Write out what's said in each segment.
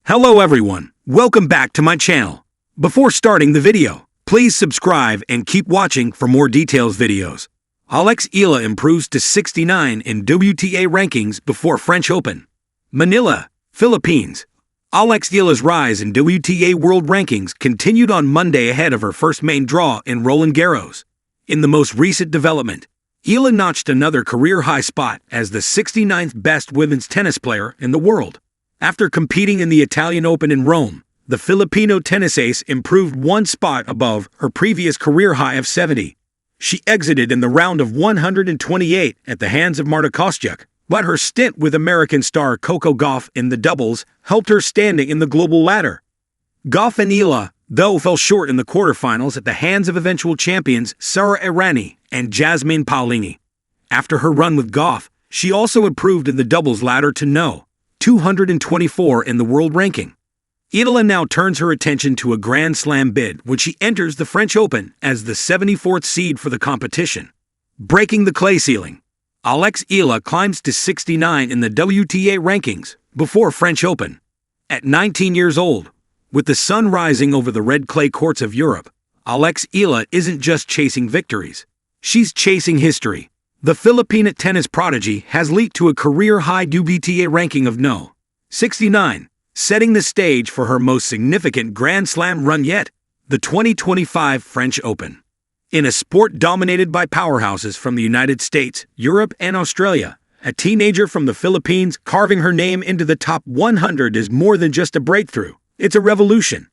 Hello everyone, welcome back to my channel. Before starting the video, please subscribe and keep watching for more details videos. Eala improves to 69 in WTA rankings before French Open. Manila, Philippines. Eala's rise in WTA world rankings continued on Monday ahead of her first main draw in Roland Garros. In the most recent development, Eala notched another career-high spot as the 69th best women's tennis player in the world. After competing in the Italian Open in Rome, the Filipino tennis ace improved one spot above her previous career high of 70. She exited in the round of 128 at the hands of Marta Kostyuk, but her stint with American star Coco Gauff in the doubles helped her standing in the global ladder. Gauff and Eala, though, fell short in the quarterfinals at the hands of eventual champions Sara Errani and Jasmine Paolini. After her run with Gauff, she also improved in the doubles ladder to No. 224 in the world ranking. Eala now turns her attention to a Grand Slam bid when she enters the French Open as the 74th seed for the competition. Breaking the clay ceiling, Eala climbs to 69 in the WTA rankings before French Open. At 19 years old, with the sun rising over the red clay courts of Europe, Eala isn't just chasing victories. She's chasing history. The Filipina tennis prodigy has leaped to a career-high WTA ranking of No. 69, setting the stage for her most significant Grand Slam run yet, the 2025 French Open. In a sport dominated by powerhouses from the United States, Europe, and Australia, a teenager from the Philippines carving her name into the top 100 is more than just a breakthrough. It's a revolution.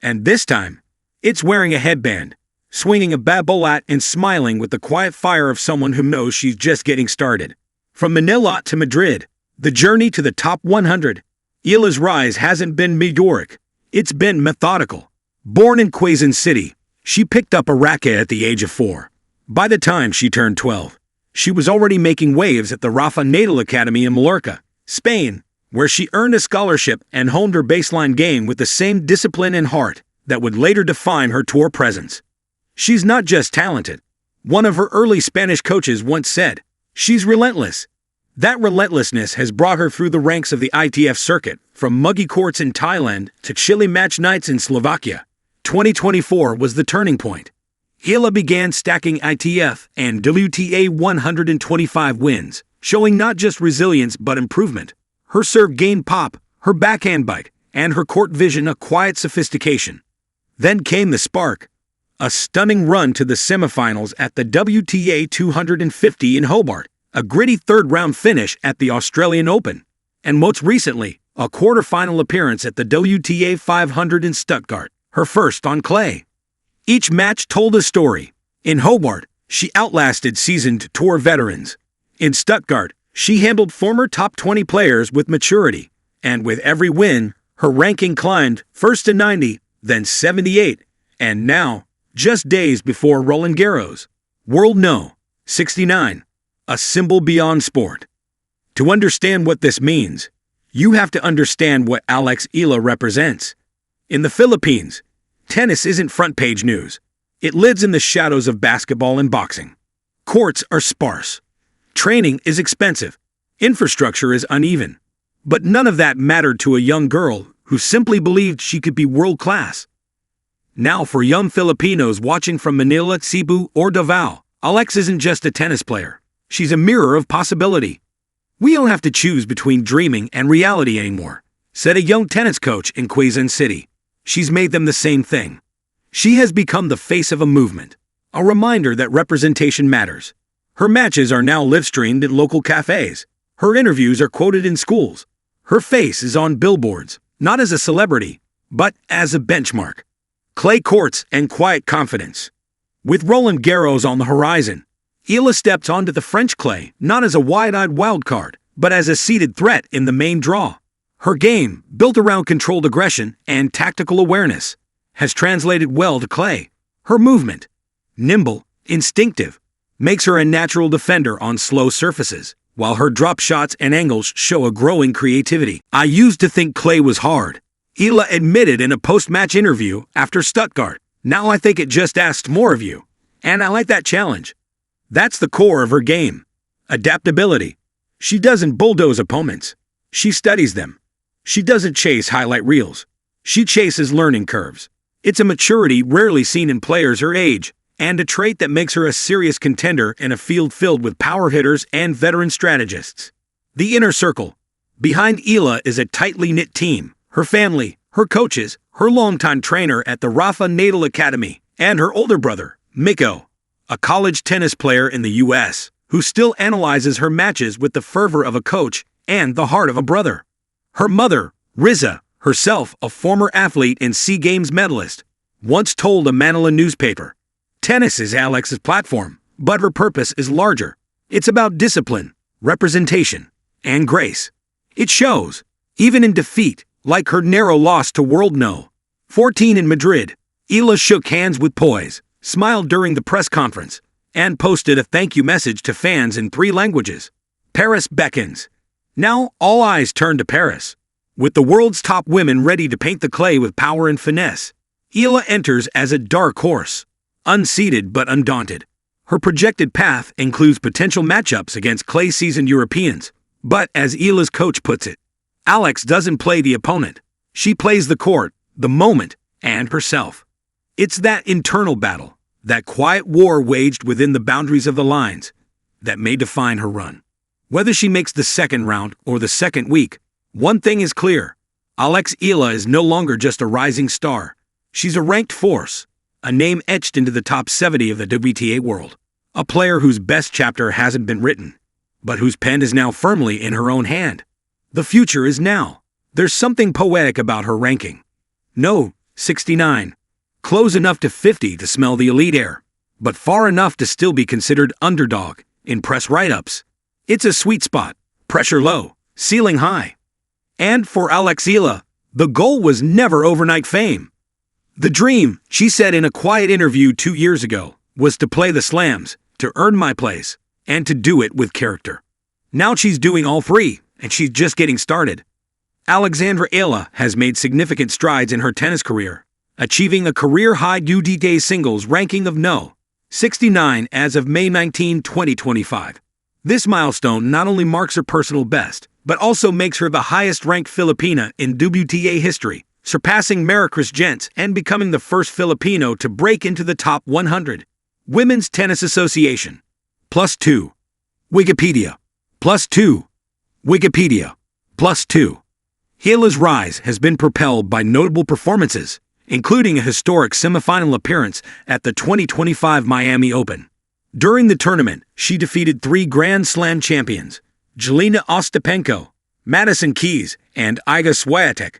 And this time, it's wearing a headband, swinging a babolat and smiling with the quiet fire of someone who knows she's just getting started. From Manila to Madrid, the journey to the top 100, Eala's rise hasn't been meteoric. It's been methodical. Born in Quezon City, she picked up a racket at the age of 4. By the time she turned 12, she was already making waves at the Rafa Nadal Academy in Mallorca, Spain, where she earned a scholarship and honed her baseline game with the same discipline and heart that would later define her tour presence. She's not just talented. One of her early Spanish coaches once said, "She's relentless." That relentlessness has brought her through the ranks of the ITF circuit, from muggy courts in Thailand to chilly match nights in Slovakia. 2024 was the turning point. Eala began stacking ITF and WTA 125 wins, showing not just resilience but improvement. Her serve gained pop, her backhand bite, and her court vision a quiet sophistication. Then came the spark. A stunning run to the semifinals at the WTA 250 in Hobart, a gritty third-round finish at the Australian Open, and most recently, a quarter-final appearance at the WTA 500 in Stuttgart, her first on clay. Each match told a story. In Hobart, she outlasted seasoned tour veterans. In Stuttgart, she handled former top 20 players with maturity, and with every win, her ranking climbed first to 90, then 78, and now, just days before Roland Garros, World No. 69, a symbol beyond sport. To understand what this means, you have to understand what Eala represents. In the Philippines, tennis isn't front-page news. It lives in the shadows of basketball and boxing. Courts are sparse. Training is expensive. Infrastructure is uneven. But none of that mattered to a young girl who simply believed she could be world-class. Now for young Filipinos watching from Manila, Cebu, or Davao, Eala isn't just a tennis player. She's a mirror of possibility. "We don't have to choose between dreaming and reality anymore," said a young tennis coach in Quezon City. She's made them the same thing. She has become the face of a movement, a reminder that representation matters. Her matches are now live-streamed in local cafes. Her interviews are quoted in schools. Her face is on billboards, not as a celebrity, but as a benchmark. Clay courts and quiet confidence. With Roland Garros on the horizon, Eala steps onto the French clay not as a wide-eyed wildcard, but as a seeded threat in the main draw. Her game, built around controlled aggression and tactical awareness, has translated well to clay. Her movement, nimble, instinctive, makes her a natural defender on slow surfaces, while her drop shots and angles show a growing creativity. "I used to think clay was hard," Eala admitted in a post-match interview after Stuttgart. "Now I think it just asks more of you. And I like that challenge." That's the core of her game. Adaptability. She doesn't bulldoze opponents. She studies them. She doesn't chase highlight reels. She chases learning curves. It's a maturity rarely seen in players her age, and a trait that makes her a serious contender in a field filled with power hitters and veteran strategists. The inner circle. Behind Eala is a tightly knit team: her family, her coaches, her longtime trainer at the Rafa Nadal Academy, and her older brother, Mikko, a college tennis player in the U.S., who still analyzes her matches with the fervor of a coach and the heart of a brother. Her mother, Riza, herself a former athlete and SEA Games medalist, once told a MANILA newspaper, "Tennis is Alex's platform, but her purpose is larger. It's about discipline, representation, and grace. It shows, even in defeat, like her narrow loss to World No. 14 in Madrid." Eala shook hands with poise, smiled during the press conference, and posted a thank you message to fans in 3 languages. Paris beckons. Now all eyes turn to Paris. With the world's top women ready to paint the clay with power and finesse, Eala enters as a dark horse, unseeded but undaunted. Her projected path includes potential matchups against clay-seasoned Europeans, but as Eala's coach puts it, Alex doesn't play the opponent. She plays the court, the moment, and herself. It's that internal battle, that quiet war waged within the boundaries of the lines, that may define her run. Whether she makes the second round or the second week, one thing is clear: Alex Eala is no longer just a rising star. She's a ranked force, a name etched into the top 70 of the WTA world, a player whose best chapter hasn't been written, but whose pen is now firmly in her own hand. The future is now. There's something poetic about her ranking. No, 69. Close enough to 50 to smell the elite air, but far enough to still be considered underdog in press write-ups. It's a sweet spot, pressure low, ceiling high. And for Alex Eala, the goal was never overnight fame. The dream, she said in a quiet interview 2 years ago, was to play the slams, to earn my place, and to do it with character. Now she's doing all 3, and she's just getting started. Alexandra Eala has made significant strides in her tennis career, achieving a career-high WTA singles ranking of No. 69 as of May 19, 2025. This milestone not only marks her personal best, but also makes her the highest-ranked Filipina in WTA history, surpassing Maricruz Gents and becoming the first Filipino to break into the top 100. Women's Tennis Association. +2. Wikipedia. +2. Wikipedia. +2. Eala's rise has been propelled by notable performances, including a historic semifinal appearance at the 2025 Miami Open. During the tournament, she defeated 3 Grand Slam champions, Jelena Ostapenko, Madison Keys, and Iga Swiatek,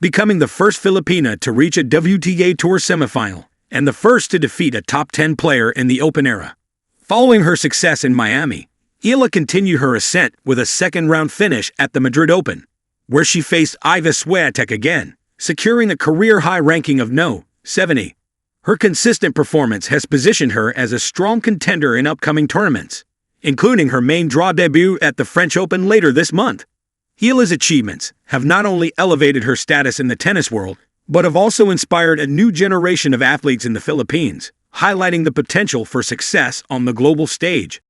becoming the first Filipina to reach a WTA Tour semifinal and the first to defeat a top 10 player in the Open era. Following her success in Miami, Eala continued her ascent with a second-round finish at the Madrid Open, where she faced Iga Swiatek again, securing a career-high ranking of No. 70. Her consistent performance has positioned her as a strong contender in upcoming tournaments, including her main draw debut at the French Open later this month. Eala's achievements have not only elevated her status in the tennis world, but have also inspired a new generation of athletes in the Philippines, highlighting the potential for success on the global stage.